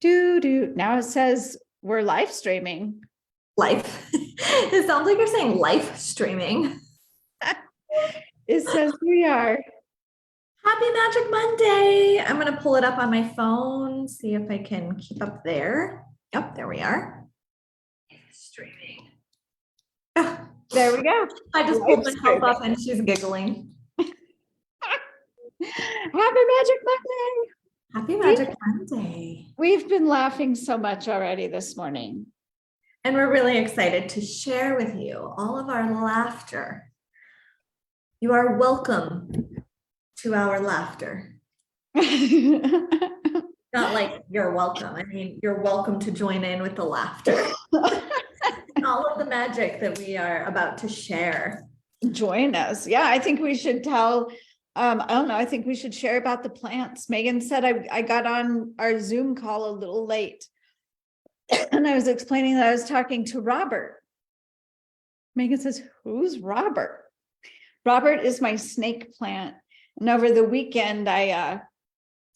Now it says we're live streaming. Life. It sounds like you're saying life streaming. It says we are. Happy Magic Monday. I'm going to pull it up on my phone, see if I can keep up there. Yep, there we are. Streaming. Oh, there we go. I just pulled myself up and she's giggling. Happy Magic Monday. Happy Magic Monday. We've been laughing so much already this morning. And we're really excited to share with you all of our laughter. You are welcome to our laughter. Not like you're welcome. I mean, you're welcome to join in with the laughter. All of the magic that we are about to share. Join us. Yeah, I think we should tell, I don't know, I think we should share about the plants. Megan said I got on our Zoom call a little late. And I was explaining that I was talking to Robert. Megan says, who's Robert? Robert is my snake plant. And over the weekend, I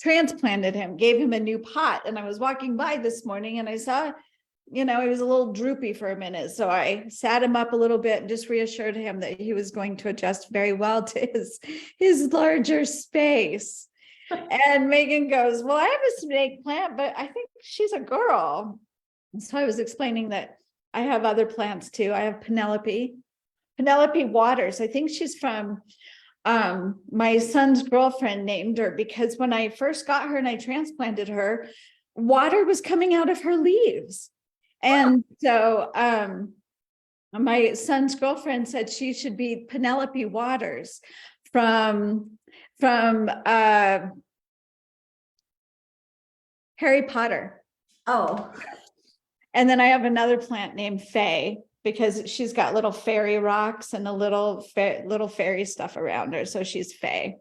transplanted him, gave him a new pot. And I was walking by this morning and I saw, he was a little droopy for a minute. So I sat him up a little bit and just reassured him that he was going to adjust very well to his larger space. And Megan goes, well, I have a snake plant, but I think she's a girl. So I was explaining that I have other plants too. I have Penelope Waters. I think she's from my son's girlfriend named her because when I first got her and I transplanted her, water was coming out of her leaves. And so my son's girlfriend said she should be Penelope Waters from Harry Potter. Oh. And then I have another plant named Faye because she's got little fairy rocks and a little fairy stuff around her. So she's Faye.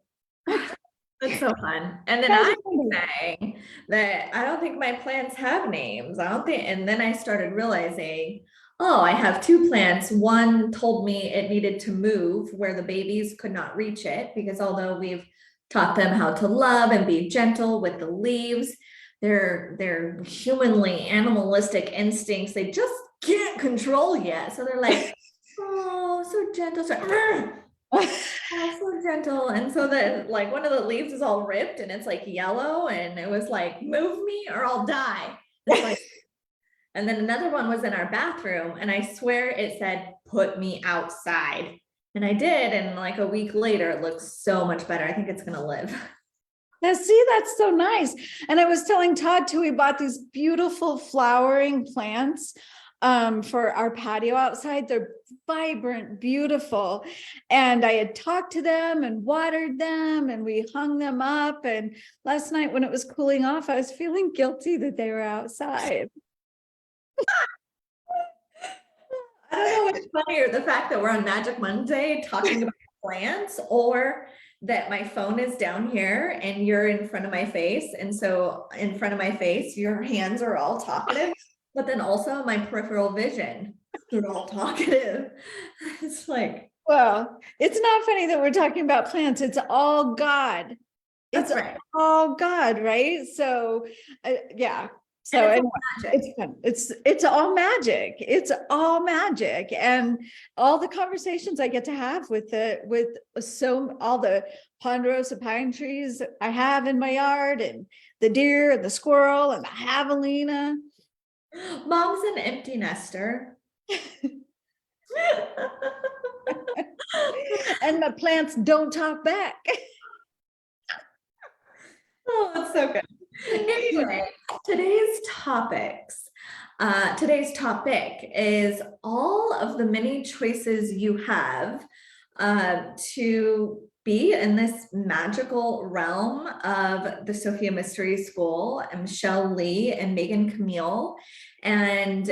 That's so fun. And then I was saying that I don't think my plants have names. And then I started realizing, oh, I have two plants. One told me it needed to move where the babies could not reach it because although we've taught them how to love and be gentle with the leaves, their humanly animalistic instincts, they just can't control yet. So they're like, oh, so gentle. So gentle. And so that like one of the leaves is all ripped and it's like yellow and it was like, move me or I'll die. Like, and then another one was in our bathroom and I swear it said, put me outside. And I did. And like a week later, it looks so much better. I think it's going to live. Now, see, that's so nice. And I was telling Todd too, we bought these beautiful flowering plants for our patio outside. They're vibrant, beautiful. And I had talked to them and watered them and we hung them up. And last night when it was cooling off, I was feeling guilty that they were outside. I don't know what's funnier, the fact that we're on Magic Monday talking about plants or that my phone is down here and you're in front of my face. And so in front of my face, your hands are all talkative, but then also my peripheral vision, they're all talkative. It's like, well, it's not funny that we're talking about plants. It's all God. It's right. All God, right? So yeah. So anyway, it's fun. It's all magic. It's all magic, and all the conversations I get to have with all the ponderosa pine trees I have in my yard, and the deer and the squirrel and the javelina. Mom's an empty nester. And the plants don't talk back. Oh, that's so good. Anyway, today's topic is all of the many choices you have to be in this magical realm of the Sophia Mystery School and Michelle Lee and Megan Camille. And,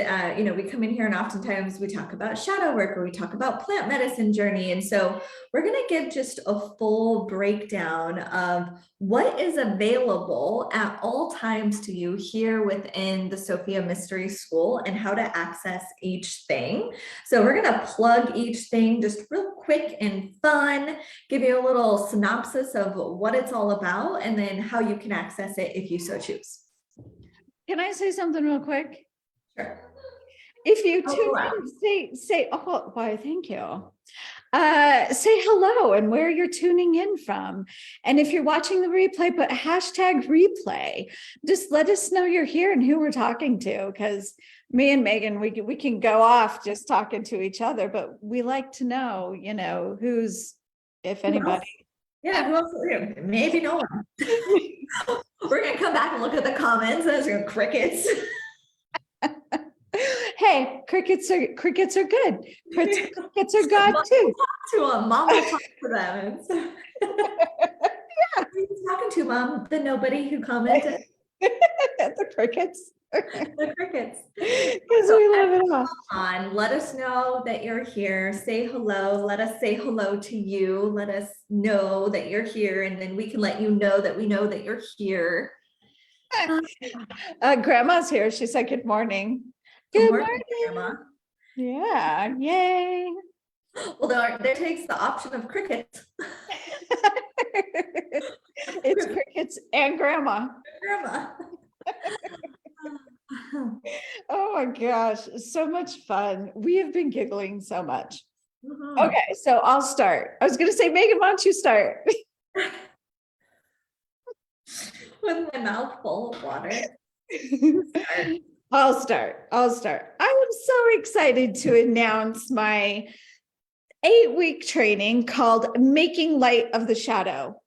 we come in here and oftentimes we talk about shadow work or we talk about plant medicine journey. And so we're going to give just a full breakdown of what is available at all times to you here within the Sophia Mystery School and how to access each thing. So we're going to plug each thing just real quick and fun, give you a little synopsis of what it's all about and then how you can access it if you so choose. Can I say something real quick? Sure. If you Oh, tune wow. in, say, oh, why, thank you. Say hello and where you're tuning in from. And if you're watching the replay, put hashtag replay. Just let us know you're here and who we're talking to, because me and Megan, we can go off just talking to each other, but we like to know, who's, if anybody. Yeah, who else is here? Maybe no one. We're gonna come back and look at the comments. Those are crickets. Hey, crickets are good. Crickets are God too. To them, mom will talk to them. Yeah. Who are you talking to, mom? The nobody who commented. The crickets. The crickets. Because we love it all. On, let us know that you're here. Say hello. Let us say hello to you. Let us know that you're here, and then we can let you know that we know that you're here. Grandma's here. She said good morning. Good morning, Grandma. Yeah, yay. Well, there takes the option of crickets. It's crickets and grandma. Grandma. Oh my gosh, so much fun. We have been giggling so much. Mhm. Okay, so I'll start. I was going to say, Megan, why don't you start? With my mouth full of water. I'll start. I am so excited to announce my 8-week training called Making Light of the Shadow.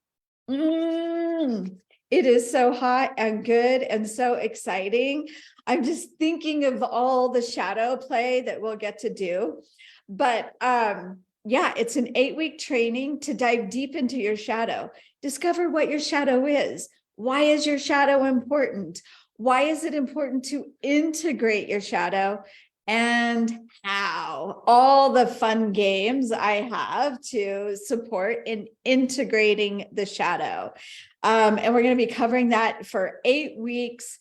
It is so hot and good and so exciting. I'm just thinking of all the shadow play that we'll get to do. But yeah, it's an 8-week training to dive deep into your shadow. Discover what your shadow is. Why is your shadow important? Why is it important to integrate your shadow? And how? All the fun games I have to support in integrating the shadow. And we're going to be covering that for 8 weeks,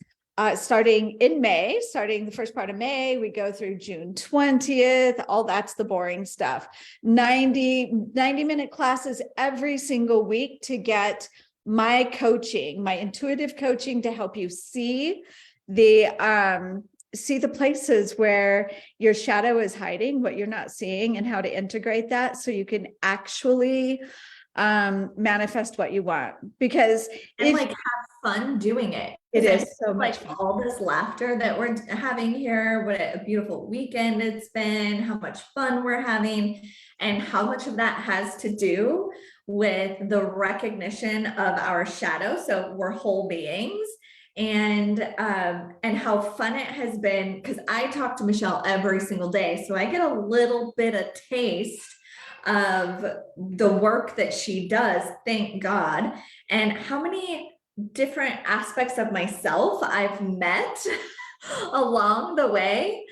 starting in May, starting the first part of May. We go through June 20th. All that's the boring stuff. 90-minute classes every single week to get my coaching, my intuitive coaching, to help you see the places where your shadow is hiding, what you're not seeing, and how to integrate that so you can actually manifest what you want. Because and have fun doing it. It is so much fun. All this laughter that we're having here, what a beautiful weekend it's been, how much fun we're having, and how much of that has to do with the recognition of our shadow. So we're whole beings. And how fun it has been, because I talk to Michelle every single day, so I get a little bit of taste of the work that she does, thank God, and how many different aspects of myself I've met along the way,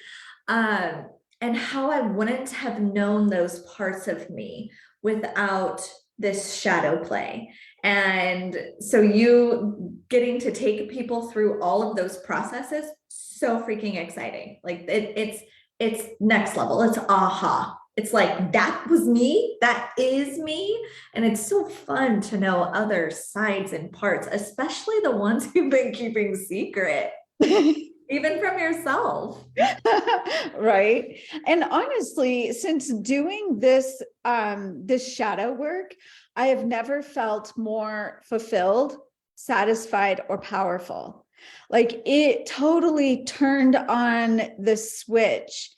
and how I wouldn't have known those parts of me without this shadow play. And so you getting to take people through all of those processes, so freaking exciting. Like it's next level. It's aha. It's like, that was me, that is me. And it's so fun to know other sides and parts, especially the ones you've been keeping secret, even from yourself. Right. And honestly, since doing this, this shadow work, I have never felt more fulfilled, satisfied, or powerful. Like, it totally turned on the switch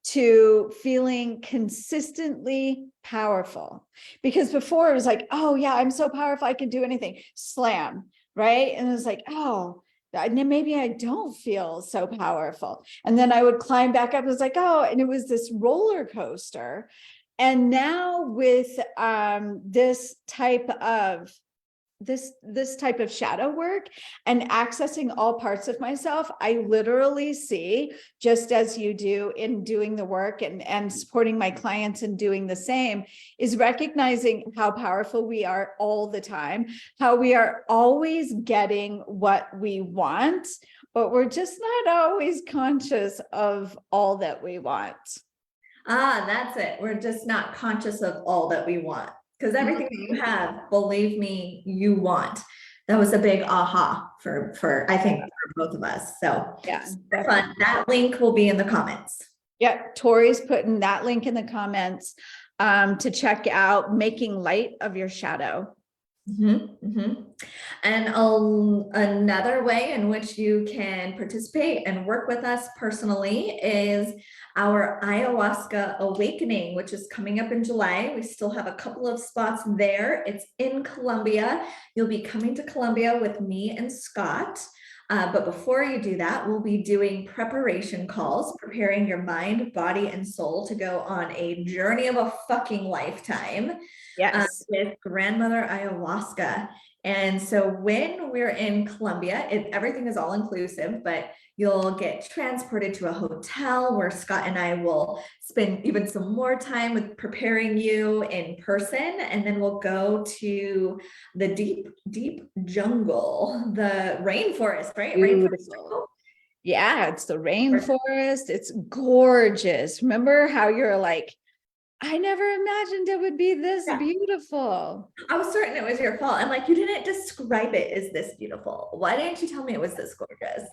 to feeling consistently powerful. Because before it was like, oh yeah, I'm so powerful, I can do anything. Slam, right? And it was like, oh, maybe I don't feel so powerful. And then I would climb back up. It was like, oh, and it was this roller coaster. And now with this type of shadow work and accessing all parts of myself, I literally see, just as you do in doing the work and supporting my clients and doing the same, is recognizing how powerful we are all the time, how we are always getting what we want, but we're just not always conscious of all that we want. That's it. We're just not conscious of all that we want. Because everything that you have, believe me, you want. That was a big aha for I think, for for both of us. So Yeah, super fun. That link will be in the comments. Yep, Tori's putting that link in the comments to check out Making Light of Your Shadow. And another way in which you can participate and work with us personally is our Ayahuasca Awakening, which is coming up in July. We still have a couple of spots there. It's in Colombia. You'll be coming to Colombia with me and Scott. But before you do that, we'll be doing preparation calls, preparing your mind, body, and soul to go on a journey of a fucking lifetime. Yes. With grandmother ayahuasca. And so when we're in Colombia, everything is all inclusive, but you'll get transported to a hotel where Scott and I will spend even some more time with preparing you in person. And then we'll go to the deep, deep jungle, the rainforest, right? Beautiful. Yeah, it's the rainforest. It's gorgeous. Remember how you're like, I never imagined it would be this beautiful. I was certain it was your fault. I'm like, you didn't describe it as this beautiful. Why didn't you tell me it was this gorgeous?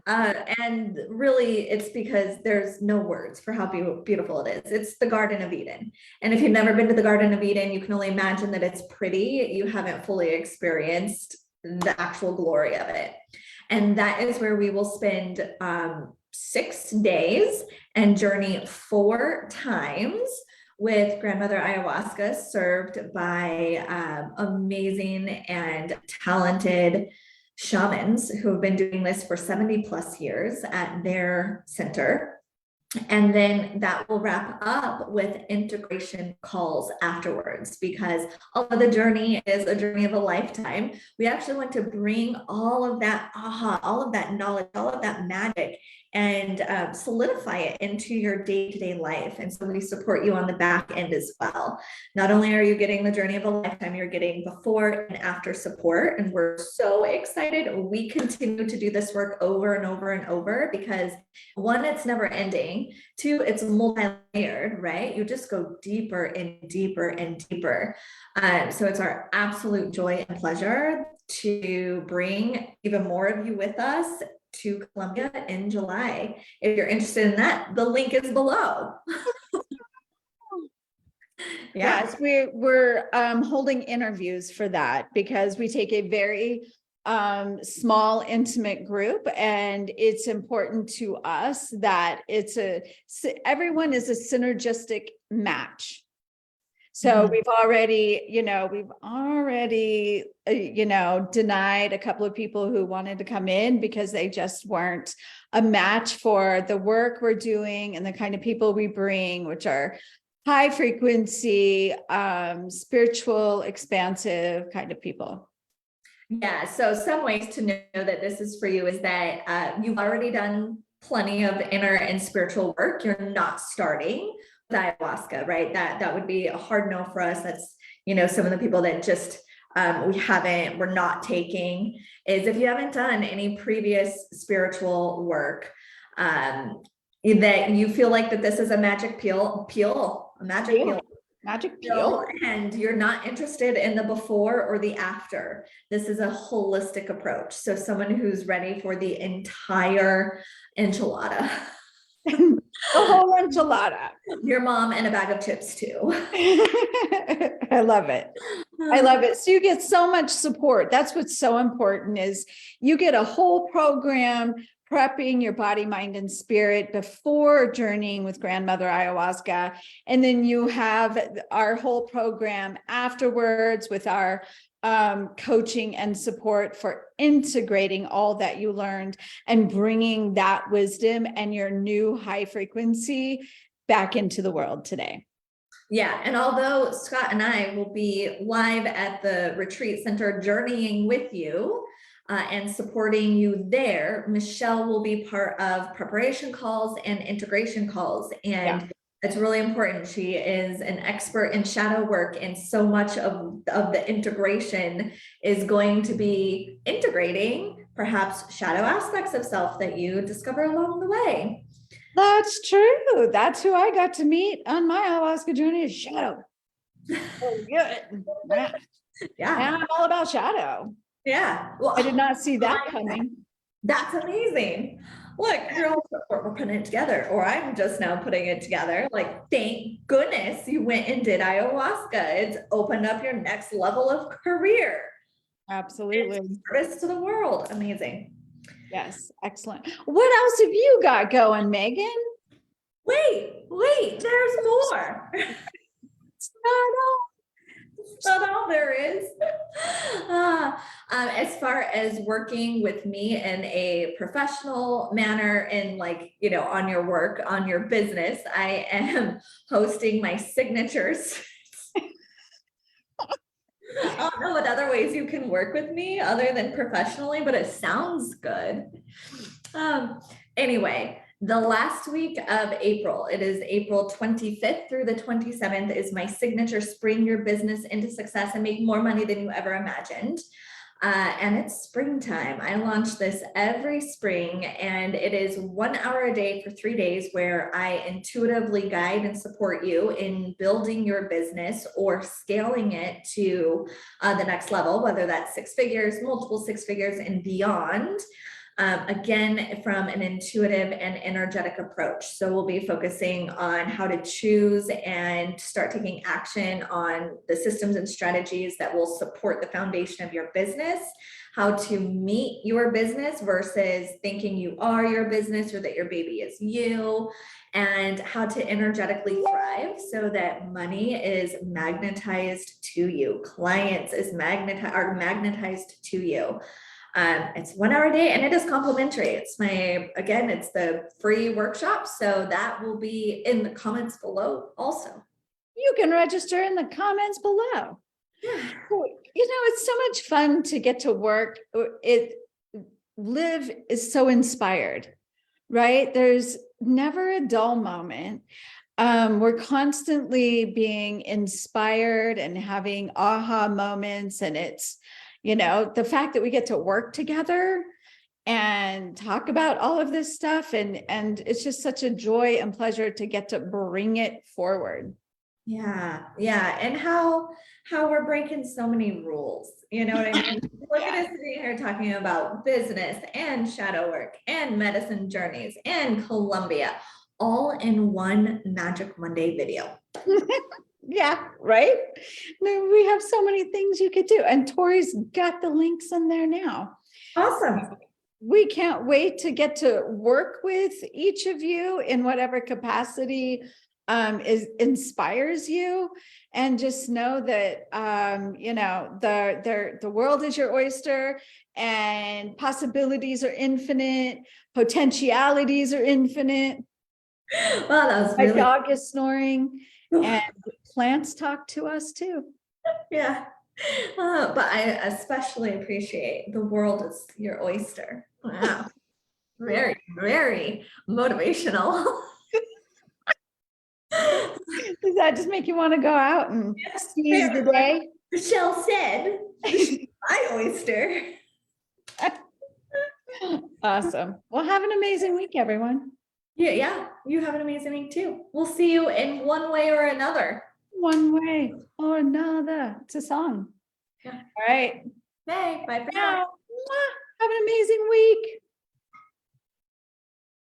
And really, it's because there's no words for how beautiful it is. It's the Garden of Eden. And if you've never been to the Garden of Eden, you can only imagine that it's pretty. You haven't fully experienced the actual glory of it. And that is where we will spend 6 days and journey 4 times with grandmother ayahuasca, served by amazing and talented shamans who have been doing this for 70 plus years at their center. And then that will wrap up with integration calls afterwards, because although the journey is a journey of a lifetime, we actually want to bring all of that all of that knowledge, all of that magic, and solidify it into your day-to-day life. And so we support you on the back end as well. Not only are you getting the journey of a lifetime, you're getting before and after support. And we're so excited. We continue to do this work over and over and over because 1, it's never ending. 2, it's multi-layered, right? You just go deeper and deeper and deeper. So it's our absolute joy and pleasure to bring even more of you with us to Colombia in July. If you're interested in that, the link is below. Yes, we're holding interviews for that because we take a very small, intimate group, and it's important to us that everyone is a synergistic match. So we've already, denied a couple of people who wanted to come in because they just weren't a match for the work we're doing and the kind of people we bring, which are high frequency, spiritual, expansive kind of people. Yeah. So some ways to know that this is for you is that you've already done plenty of inner and spiritual work. You're not starting with ayahuasca, right? That would be a hard no for us. That's, some of the people that just we're not taking is if you haven't done any previous spiritual work, that you feel like that this is a magic peel, and you're not interested in the before or the after. This is a holistic approach. So someone who's ready for the entire enchilada. The whole enchilada. Your mom and a bag of chips too. I love it. I love it. So you get so much support. That's what's so important is you get a whole program prepping your body, mind, and spirit before journeying with grandmother ayahuasca. And then you have our whole program afterwards with our coaching and support for integrating all that you learned and bringing that wisdom and your new high frequency back into the world today. Yeah. And although Scott and I will be live at the retreat center journeying with you and supporting you there, Michelle will be part of preparation calls and integration calls. And it's really important. She is an expert in shadow work, and so much of the integration is going to be integrating perhaps shadow aspects of self that you discover along the way. That's true. That's who I got to meet on my ayahuasca journey, is shadow. Oh, good. Yeah. Yeah. And I'm all about shadow. Yeah. Well, I did not see that coming. That's amazing. Look, we're putting it together, or I'm just now putting it together. Like, thank goodness you went and did ayahuasca. It's opened up your next level of career. Absolutely. Service to the world. Amazing. Yes. Excellent. What else have you got going, Megan? Wait, there's more. It's not all. That's not all there is. As far as working with me in a professional manner and like, you know, on your work, on your business, I am hosting my signatures. I don't know what other ways you can work with me other than professionally, but it sounds good. Anyway, the last week of April, it is April 25th through the 27th, is my signature Spring Your Business into Success and Make More Money Than You Ever Imagined. And it's springtime. I launch this every spring, and it is 1 hour a day for 3 days where I intuitively guide and support you in building your business or scaling it to the next level, whether that's 6 figures, multiple 6 figures, and beyond. Again, from an intuitive and energetic approach. So we'll be focusing on how to choose and start taking action on the systems and strategies that will support the foundation of your business, how to meet your business versus thinking you are your business or that your baby is you, and how to energetically thrive so that money is magnetized to you, clients are magnetized to you. It's 1 hour a day and it is complimentary. It's it's the free workshop. So that will be in the comments below also. You can register in the comments below. Yeah. You know, it's so much fun to get to work. Live is so inspired, right? There's never a dull moment. We're constantly being inspired and having aha moments, and it's, you know, the fact that we get to work together and talk about all of this stuff, and it's just such a joy and pleasure to get to bring it forward. Yeah. And how we're breaking so many rules, you know what I mean? Look at us sitting here talking about business and shadow work and medicine journeys and Colombia, all in one Magic Monday video. Yeah, right. We have so many things you could do, and Tori's got the links in there now. Awesome. We can't wait to get to work with each of you in whatever capacity inspires you, and just know that you know, the world is your oyster, and possibilities are infinite, potentialities are infinite. Well, that was My really dog is snoring, and plants talk to us too. yeah. But I especially appreciate the world is your oyster. Wow. Very, very motivational. Does that just make you want to go out and seize the day? Michelle said, my oyster. Awesome. Well, have an amazing week, everyone. Yeah. You have an amazing week too. We'll see you in one way or another. One way or another. It's a song. Yeah. All right. Hey, bye for now. Now, have an amazing week.